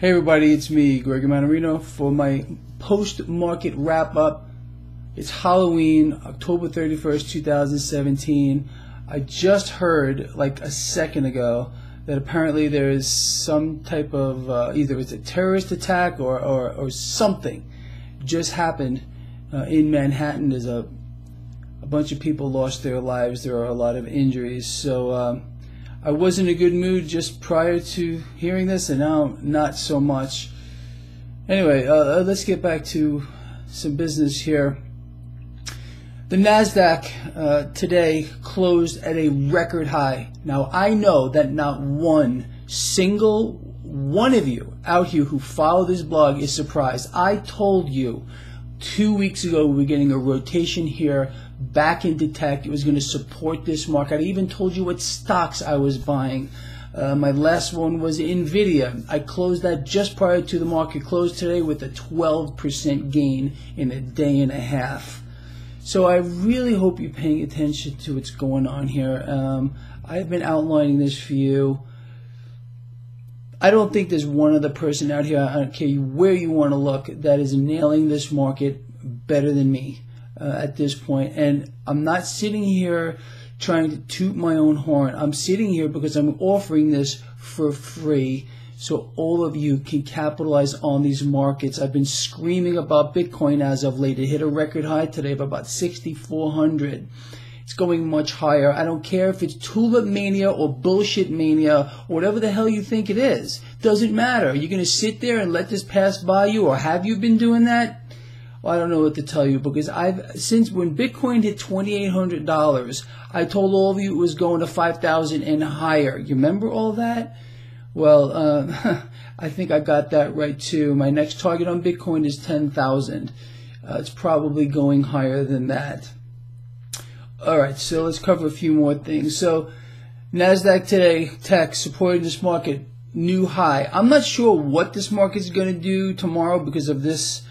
Hey everybody, it's me, Gregory Mannarino, for my post-market wrap-up. It's Halloween, October 31st, 2017. I just heard, like a second ago, that apparently there is some type of, either it's a terrorist attack or something just happened in Manhattan. There's a bunch of people lost their lives. There are a lot of injuries. So I was in a good mood just prior to hearing this, and now not so much. Anyway, let's get back to some business here. The NASDAQ today closed at a record high. Now, I know that not one single one of you out here who follow this blog is surprised. I told you 2 weeks ago we were getting a rotation here back into tech. It was going to support this market. I even told you what stocks I was buying. My last one was NVIDIA. I closed that just prior to the market close today with a 12% gain in a day and a half. So I really hope you're paying attention to what's going on here. I've been outlining this for you. I don't think there's one other person out here, I don't care where you want to look, that is nailing this market better than me at this point. And I'm not sitting here trying to toot my own horn. I'm sitting here because I'm offering this for free so all of you can capitalize on these markets. I've been screaming about Bitcoin as of late. It hit a record high today of about 6,400. It's going much higher. I don't care if it's tulip mania or bullshit mania or whatever the hell you think it is. Doesn't matter. You're going to sit there and let this pass by you, or have you been doing that? Well, I don't know what to tell you, because since when Bitcoin hit $2,800, I told all of you it was going to 5,000 and higher. You remember all that? Well, I think I got that right too. My next target on Bitcoin is 10,000. It's probably going higher than that. All right, so let's cover a few more things. So, NASDAQ today, tech supporting this market, new high. I'm not sure what this market's going to do tomorrow because of this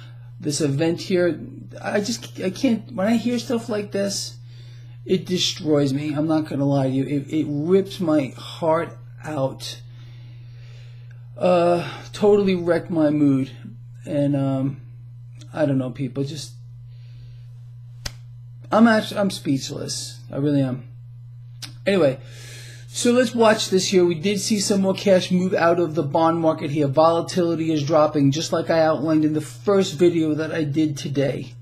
event here. I can't, when I hear stuff like this, it destroys me. I'm not going to lie to you. It rips my heart out. Totally wrecked my mood. And, I don't know, people, just, I'm speechless. I really am. Anyway, so let's watch this here. We did see some more cash move out of the bond market here. Volatility is dropping, just like I outlined in the first video that I did today.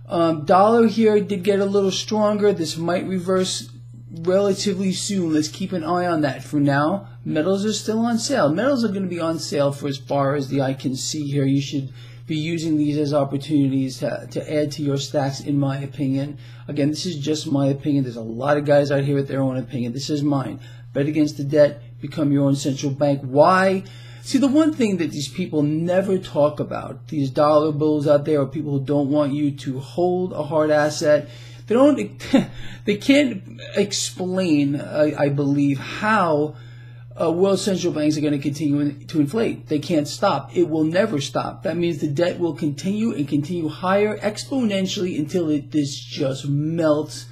Dollar here did get a little stronger. This might reverse relatively soon. Let's keep an eye on that. For now, metals are still on sale. Metals are going to be on sale for as far as the eye can see here. You should be using these as opportunities to add to your stacks, in my opinion. Again, this is just my opinion. There's a lot of guys out here with their own opinion. This is mine. Bet against the debt. Become your own central bank. Why? See, the one thing that these people never talk about, these dollar bills out there, or people who don't want you to hold a hard asset, they can't explain, I believe, how world central banks are going to continue to inflate. They can't stop. It will never stop. That means the debt will continue and continue higher exponentially until this just melts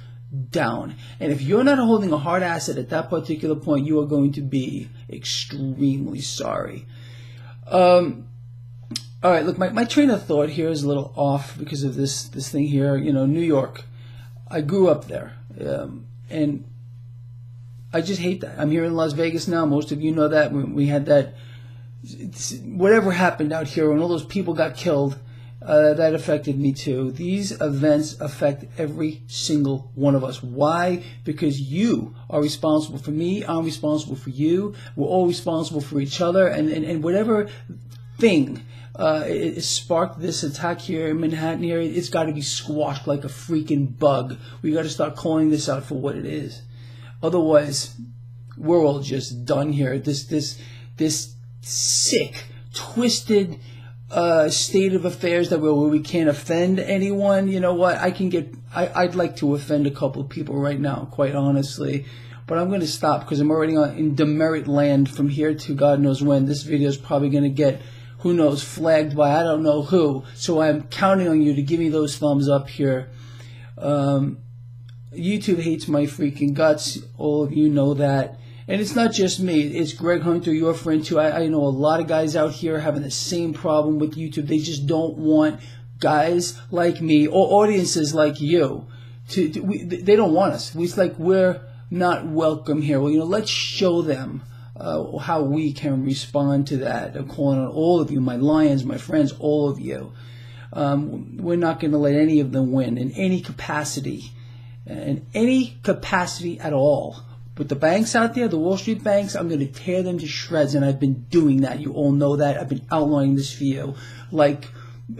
down. And if you're not holding a hard asset at that particular point, you are going to be extremely sorry. All right, look, my train of thought here is a little off because of this thing here. You know, New York. I grew up there, and I just hate that. I'm here in Las Vegas now. Most of you know that. When we had that, whatever happened out here, when all those people got killed, that affected me too. These events affect every single one of us. Why? Because you are responsible for me. I'm responsible for you. We're all responsible for each other. And whatever thing it sparked this attack here in Manhattan area, it's got to be squashed like a freaking bug. We got to start calling this out for what it is. Otherwise, we're all just done here. This sick, twisted state of affairs that where we can't offend anyone. You know what? I'd like to offend a couple of people right now, quite honestly. But I'm going to stop because I'm already in demerit land from here to God knows when. This video is probably going to get, who knows, flagged by I don't know who. So I'm counting on you to give me those thumbs up here. YouTube hates my freaking guts. All of you know that. And it's not just me. It's Greg Hunter, your friend too. I know a lot of guys out here having the same problem with YouTube. They just don't want guys like me or audiences like you they don't want us. It's like we're not welcome here. Well, let's show them how we can respond to that. I'm calling on all of you, my lions, my friends, all of you. We're not going to let any of them win in any capacity at all. But the banks out there, the Wall Street banks, I'm going to tear them to shreds, and I've been doing that. You all know that. I've been outlining this for you. Like,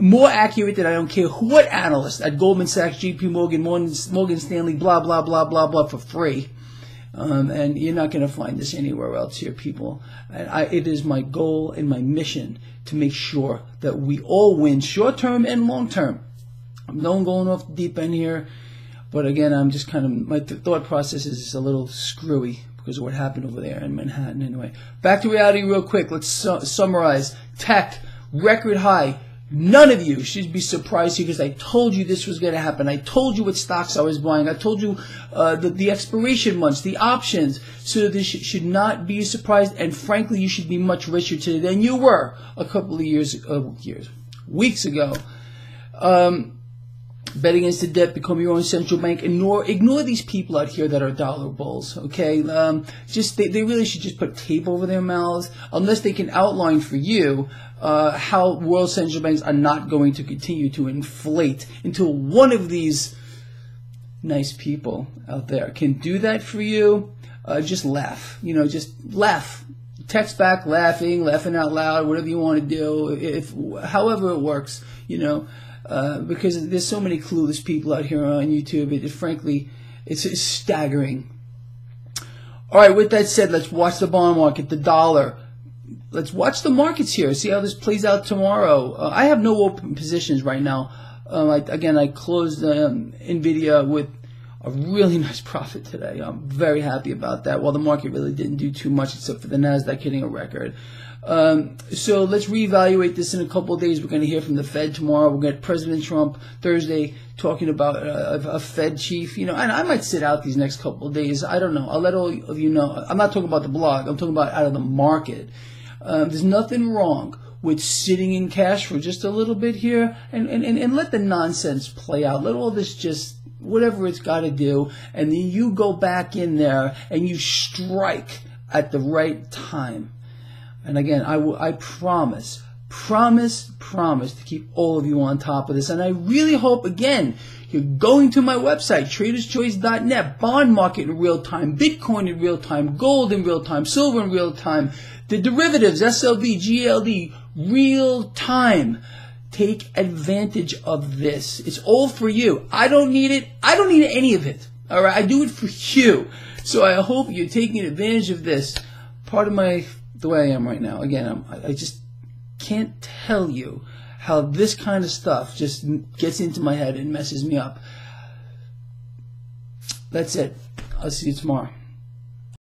more accurate than I don't care what analyst at Goldman Sachs, JP Morgan, Morgan Stanley, blah, blah, blah, blah, blah, for free. And you're not going to find this anywhere else here, people. And it is my goal and my mission to make sure that we all win, short-term and long-term. I'm not going off the deep end here. But again, I'm just kind of, my thought process is just a little screwy because of what happened over there in Manhattan anyway. Back to reality real quick. Let's summarize. Tech, record high. None of you should be surprised here because I told you this was going to happen. I told you what stocks I was buying. I told you the expiration months, the options. So this should not be surprised. And frankly, you should be much richer today than you were a couple of weeks ago. Bet against the debt, become your own central bank. Ignore these people out here that are dollar bulls, okay? They really should just put tape over their mouths unless they can outline for you how world central banks are not going to continue to inflate until one of these nice people out there can do that for you. Just laugh, just laugh. Text back laughing out loud, whatever you want to do, however it works, because there's so many clueless people out here on YouTube. Frankly, it's staggering. All right, with that said, let's watch the bond market, the dollar. Let's watch the markets here, see how this plays out tomorrow. I have no open positions right now. I closed NVIDIA with a really nice profit today. I'm very happy about that. While the market really didn't do too much except for the NASDAQ hitting a record. So let's reevaluate this in a couple of days. We're going to hear from the Fed tomorrow. We're going to get President Trump Thursday talking about a Fed chief. And I might sit out these next couple of days. I don't know. I'll let all of you know. I'm not talking about the blog. I'm talking about out of the market. There's nothing wrong with sitting in cash for just a little bit here and let the nonsense play out. Let all this just whatever it's got to do, and then you go back in there and you strike at the right time. And again, I promise to keep all of you on top of this. And I really hope, again, you're going to my website, traderschoice.net, bond market in real time, Bitcoin in real time, gold in real time, silver in real time, the derivatives, SLV, GLD, real time. Take advantage of this. It's all for you. I don't need it. I don't need any of it. All right? I do it for you. So I hope you're taking advantage of this. Part of the way I am right now. Again, I just can't tell you how this kind of stuff just gets into my head and messes me up. That's it. I'll see you tomorrow.